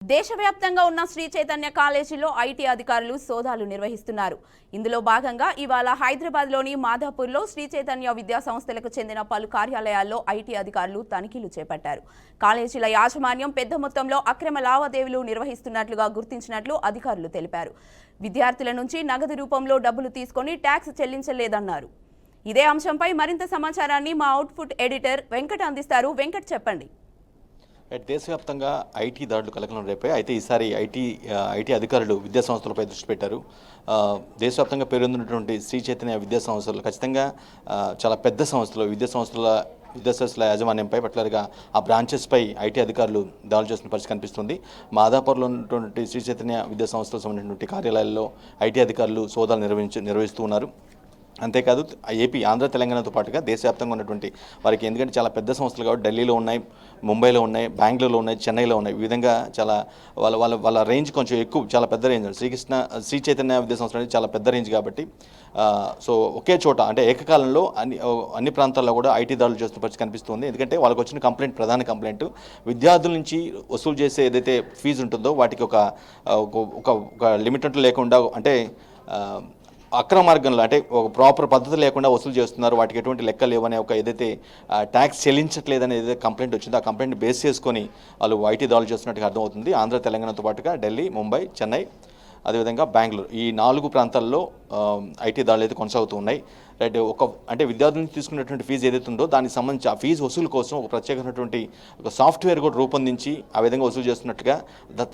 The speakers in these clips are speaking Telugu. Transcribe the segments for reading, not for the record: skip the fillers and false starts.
దేశవ్యాప్తంగా ఉన్న శ్రీ చైతన్య కాలేజీలో ఐటీ అధికారులు సోదాలు నిర్వహిస్తున్నారు. ఇందులో భాగంగా ఇవాళ హైదరాబాద్లోని మాదాపూర్లో శ్రీ చైతన్య విద్యా సంస్థలకు చెందిన పలు కార్యాలయాల్లో ఐటీ అధికారులు తనిఖీలు చేపట్టారు. కాలేజీల యాజమాన్యం పెద్ద మొత్తంలో అక్రమ లావాదేవీలు నిర్వహిస్తున్నట్లుగా గుర్తించినట్లు అధికారులు తెలిపారు. విద్యార్థుల నుంచి నగదు రూపంలో డబ్బులు తీసుకొని ట్యాక్స్ చెల్లించలేదన్నారు. ఇదే అంశంపై మరింత సమాచారాన్ని మా అవుట్పుట్ ఎడిటర్ వెంకట్ అందిస్తారు. వెంకట్, చెప్పండి. దేశవ్యాప్తంగా ఐటీ దాడులు కలకలం రేపాయి. అయితే ఈసారి ఐటీ అధికారులు విద్యా సంస్థలపై దృష్టి పెట్టారు. దేశవ్యాప్తంగా పేరొందినటువంటి శ్రీ చైతన్య విద్యా సంస్థలు ఖచ్చితంగా చాలా పెద్ద సంస్థలు విద్యాసంస్థల యాజమాన్యంపై పర్టికులర్గా ఆ బ్రాంచెస్పై ఐటీ అధికారులు దాడులు చేస్తున్న పరిస్థితి కనిపిస్తుంది. మాదాపూర్లో ఉన్నటువంటి శ్రీ చైతన్య విద్యా సంస్థలకు సంబంధించినటువంటి కార్యాలయాల్లో ఐటీ అధికారులు సోదాలు నిర్వహిస్తూ ఉన్నారు. అంతేకాదు ఏపీ, ఆంధ్ర, తెలంగాణతో పాటుగా దేశవ్యాప్తంగా ఉన్నటువంటి వారికి, ఎందుకంటే చాలా పెద్ద సంస్థలు కాబట్టి ఢిల్లీలో ఉన్నాయి, ముంబైలో ఉన్నాయి, బెంగళూరులో ఉన్నాయి, చెన్నైలో ఉన్నాయి. ఈ విధంగా చాలా వాళ్ళ రేంజ్ కొంచెం ఎక్కువ, చాలా పెద్ద రేంజ్. శ్రీ చైతన్య విద్యా సంస్థ అనేది చాలా పెద్ద రేంజ్ కాబట్టి సో ఒకే చోట అంటే ఏకకాలంలో అన్ని ప్రాంతాల్లో కూడా ఐటీ దాడులు చేస్తున్న పరిస్థితి కనిపిస్తుంది. ఎందుకంటే వాళ్ళకి వచ్చిన ప్రధాన కంప్లైంట్ విద్యార్థుల నుంచి వసూలు చేసే ఏదైతే ఫీజు ఉంటుందో వాటికి ఒక లిమిట్ అంటూ లేకుండా, అంటే అక్రమ మార్గంలో, అంటే ఒక ప్రాపర్ పద్ధతి లేకుండా వసూలు చేస్తున్నారు, వాటికి ఎటువంటి లెక్కలు లేవనే ఏదైతే ట్యాక్స్ చెల్లించట్లేదని ఏదైతే కంప్లైంట్ వచ్చిందో ఆ కంప్లైంట్ బేస్ చేసుకొని వాళ్ళు ఐటీ దాడులు చేస్తున్నట్టుగా అర్థమవుతుంది. ఆంధ్ర, తెలంగాణతో పాటుగా ఢిల్లీ, ముంబై, చెన్నై, అదేవిధంగా బెంగళూరు, ఈ 4 ప్రాంతాల్లో ఐటీ దాడులు అయితే కొనసాగుతూ ఉన్నాయి. రైట్, అంటే విద్యార్థుల నుంచి తీసుకున్నటువంటి ఫీజు ఏదైతే ఉందో దానికి సంబంధించి ఆ ఫీజు వసూలు కోసం ఒక ప్రత్యేకమైనటువంటి ఒక సాఫ్ట్వేర్ కూడా రూపొందించి ఆ విధంగా వసూలు చేస్తున్నట్టుగా,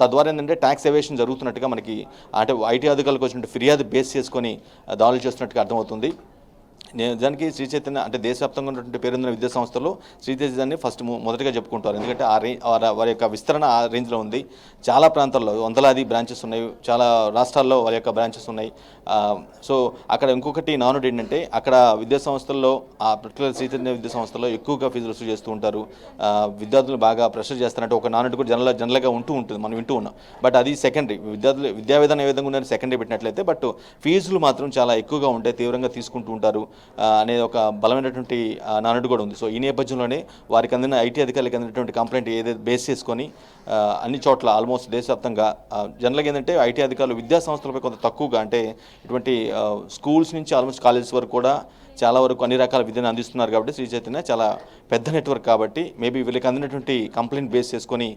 తద్వారా ఏంటంటే ట్యాక్స్ ఎవేషన్ జరుగుతున్నట్టుగా మనకి, అంటే ఐటీ అధికారులకు వచ్చిన ఫిర్యాదు బేస్ చేసుకొని దాడులు చేస్తున్నట్టుగా అర్థమవుతుంది. నిజానికి శ్రీ చైతన్య అంటే దేశవ్యాప్తంగా ఉన్నటువంటి పేరొందిన విద్యా సంస్థల్లో శ్రీ చైతన్యాన్ని మొదటిగా చెప్పుకుంటారు. ఎందుకంటే వారి యొక్క విస్తరణ ఆ రేంజ్లో ఉంది. చాలా ప్రాంతాల్లో వందలాది బ్రాంచెస్ ఉన్నాయి, చాలా రాష్ట్రాల్లో వారి యొక్క బ్రాంచెస్ ఉన్నాయి. సో అక్కడ ఇంకొకటి నానుడు ఏంటంటే, అక్కడ విద్యా సంస్థల్లో ఆ పర్టికులర్ శ్రీ చైతన్య విద్యా సంస్థల్లో ఎక్కువగా ఫీజులు వసూలు చేస్తూ ఉంటారు. విద్యార్థులు బాగా ప్రెషర్ చేస్తారంటే ఒక నానుడు కూడా జనరల్గా ఉంటుంది, మనం వింటూ ఉన్నాం. బట్ అది సెకండరీ. విద్యా విధానం ఏ విధంగా ఉందని సెకండరీ పెట్టినట్లయితే, బట్ ఫీజులు మాత్రం చాలా ఎక్కువగా ఉంటాయి, తీవ్రంగా తీసుకుంటూ ఉంటారు అనేది ఒక బలమైనటువంటి నానుడు కూడా ఉంది. సో ఈ నేపథ్యంలోనే వారికి అందిన ఐటీ అధికారులకు అందినటువంటి కంప్లైంట్ ఏదైతే బేస్ చేసుకొని అన్ని చోట్ల ఆల్మోస్ట్ దేశవ్యాప్తంగా జనరల్గా ఏంటంటే ఐటీ అధికారులు విద్యా సంస్థలపై కొంత తక్కువగా, అంటే ఇటువంటి స్కూల్స్ నుంచి ఆల్మోస్ట్ కాలేజెస్ వరకు కూడా చాలా వరకు అన్ని రకాల విద్యను అందిస్తున్నారు. కాబట్టి శ్రీ చైతన్య చాలా పెద్ద నెట్వర్క్ కాబట్టి మేబీ వీళ్ళకి అందినటువంటి కంప్లైంట్ బేస్ చేసుకొని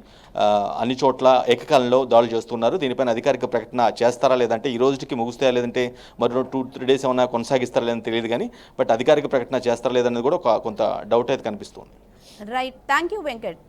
అన్ని చోట్ల ఏకకాలంలో దాడులు చేస్తున్నారు. దీనిపైన అధికారిక ప్రకటన చేస్తారా లేదంటే ఈ రోజుకి ముగుస్తాయా లేదంటే మరో 2-3 డేస్ ఏమైనా కొనసాగిస్తారా లేదని తెలియదు కానీ, బట్ అధికారిక ప్రకటన చేస్తారా లేదనేది కూడా కొంత డౌట్ అయితే కనిపిస్తుంది. Right, thank you Venkat.